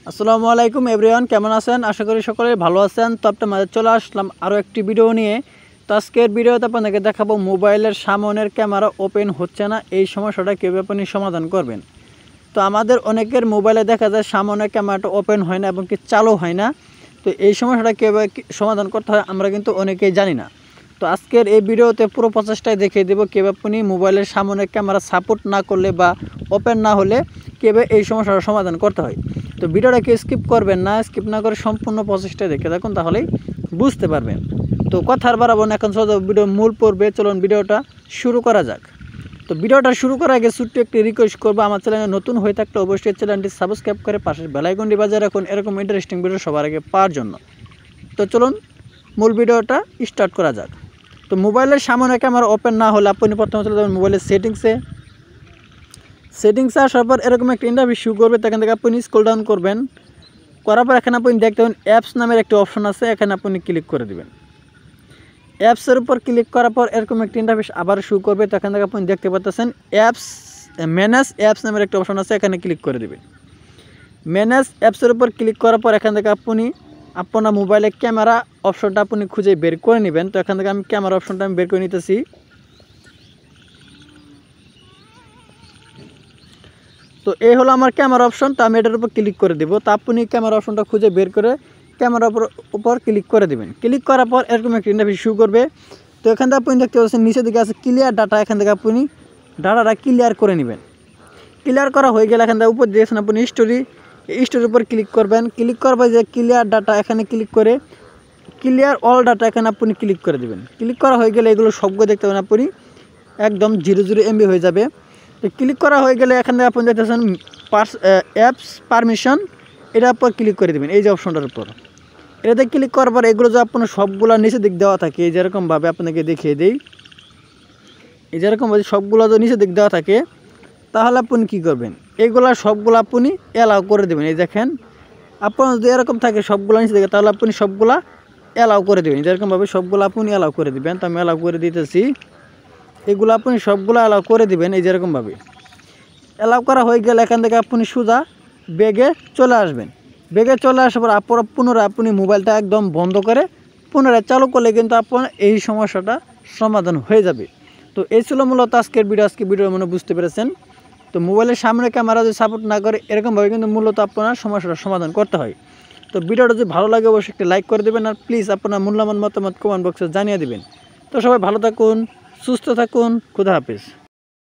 আসসালামু আলাইকুম এভরিওয়ান, কেমন আছেন? আশা করি সকলেই ভালো আছেন। তো আপনার মাঝে চলে আসলাম আরও একটি ভিডিও নিয়ে। তো আজকের ভিডিওতে আপনাদেরকে দেখাবো মোবাইলের সামনের ক্যামেরা ওপেন হচ্ছে না, এই সমস্যাটা কীভাবে আপনি সমাধান করবেন। তো আমাদের অনেকের মোবাইলে দেখা যায় সামনের ক্যামেরাটা ওপেন হয় না এবং কি চালু হয় না। তো এই সমস্যাটা কীভাবে সমাধান করতে হয় আমরা কিন্তু অনেকেই জানি না। তো আজকের এই ভিডিওতে পুরো প্রচেষ্টায় দেখিয়ে দেবো কীভাবে আপনি মোবাইলের সামনের ক্যামেরা সাপোর্ট না করলে বা ওপেন না হলে কীভাবে এই সমস্যাটার সমাধান করতে হয়। তো ভিডিওটাকে স্কিপ করবেন না, স্কিপ না করে সম্পূর্ণ প্রচেষ্টায় দেখে থাকুন, তাহলেই বুঝতে পারবেন। তো কথার বাড়াবো না, এখন চলো ভিডিও মূল পর্বে চলুন ভিডিওটা শুরু করা যাক। তো ভিডিওটা শুরু করার আগে ছোট্ট একটি রিকোয়েস্ট করবো, আমার চ্যানেলে নতুন হয়ে থাকলে অবশ্যই চ্যানেলটি সাবস্ক্রাইব করে পাশের বেল আইকনটি বাজিয়ে রাখুন এরকম ইন্টারেস্টিং ভিডিও সবার আগে পাওয়ার জন্য। তো চলুন মূল ভিডিওটা স্টার্ট করা যাক। তো মোবাইলের সামনে ক্যামেরা ওপেন না হলে আপনি প্রথমে চলে যাবেন মোবাইলের সেটিংসে আসার পর এরকম একটা ইন্টারফেস শো করবে। এখান থেকে আপনি স্ক্রল ডাউন করবেন, করার পর এখানে আপনি দেখতে পাবেন অ্যাপস নামের একটি অপশন আছে, এখানে আপনি ক্লিক করে দেবেন। অ্যাপসের উপর ক্লিক করার পর এরকম একটি ইন্টারফেস আবার শো করবে। তো এখান থেকে আপনি দেখতে পাচ্ছেন ম্যানেজ অ্যাপস নামের একটা অপশন আছে, এখানে ক্লিক করে দেবেন। ম্যানেজ অ্যাপসের উপর ক্লিক করার পর এখান থেকে আপনি আপনার মোবাইলে ক্যামেরা অপশনটা আপনি খুঁজে বের করে নেবেন। তো এখান থেকে আমি ক্যামেরা অপশনটা বের করে নিতেছি। তো এই হলো আমার ক্যামেরা অপশন। তো আমি এটার উপর ক্লিক করে দেবো। তো আপনি ক্যামেরা অপশনটা খুঁজে বের করে ক্যামেরার উপর ক্লিক করে দেবেন। ক্লিক করার পর এরকম একটা ইন্টারফেস শো করবে। তো এখান থেকে আপনি দেখতে পাচ্ছেন নিচের দিকে আছে ক্লিয়ার ডাটা, এখান থেকে আপনি ডাটাটা ক্লিয়ার করে নেবেন। ক্লিয়ার করা হয়ে গেলে এখান থেকে উপর দিয়েছেন আপনি স্টোরির উপর ক্লিক করবেন। ক্লিক করার পর যে ক্লিয়ার ডাটা এখানে ক্লিক করে ক্লিয়ার অল ডাটা এখানে আপনি ক্লিক করে দেবেন। ক্লিক করা হয়ে গেলে এগুলো সবগুলো দেখতে পাবেন আপনি একদম 0 MB হয়ে যাবে। তো ক্লিক করা হয়ে গেলে এখানে আপনি দেখতেছেন অ্যাপস পারমিশন, এটার উপর ক্লিক করে দেবেন এই যে অপশনটার উপর। এটাতে ক্লিক করার পর এগুলো যে আপনার সবগুলো নিচে দিক দেওয়া থাকে, এই যেরকমভাবে আপনাকে দেখিয়ে দিই, এই যেরকমভাবে সবগুলো যদি নিচে দিক দেওয়া থাকে তাহলে আপনি কী করবেন, এইগুলা সবগুলো আপনি অ্যালাউ করে দেবেন। এই দেখেন আপনার যদি এরকম থাকে সবগুলো নিচে দিকে তাহলে আপনি সবগুলা অ্যালাউ করে দেবেন, যেরকমভাবে সবগুলো আপনি অ্যালাউ করে দেবেন। তো আমি অ্যালাউ করে দিতেছি, এগুলো আপনি সবগুলো অ্যালাউ করে দিবেন। এই যেরকমভাবে অ্যালাউ করা হয়ে গেলে এখান থেকে আপনি সোজা ব্যাগে চলে আসবেন। ব্যাগে চলে আসার পর আপনার পুনরায় আপনি মোবাইলটা একদম বন্ধ করে পুনরায় চালু করলে কিন্তু আপনার এই সমস্যাটা সমাধান হয়ে যাবে। তো এই ছিল মূলত আজকের ভিডিওর মনে বুঝতে পেরেছেন। তো মোবাইলের সামনে ক্যামেরা যদি সাপোর্ট না করে এরকমভাবে কিন্তু মূলত আপনার সমস্যাটার সমাধান করতে হয়। তো ভিডিওটা যদি ভালো লাগে অবশ্যই একটি লাইক করে দেবেন, আর প্লিজ আপনার মূল্যবান মতামত কমেন্ট বক্সে জানিয়ে দেবেন। তো সবাই ভালো থাকুন, সুস্থ থাকুন, খুদা হাফেজ।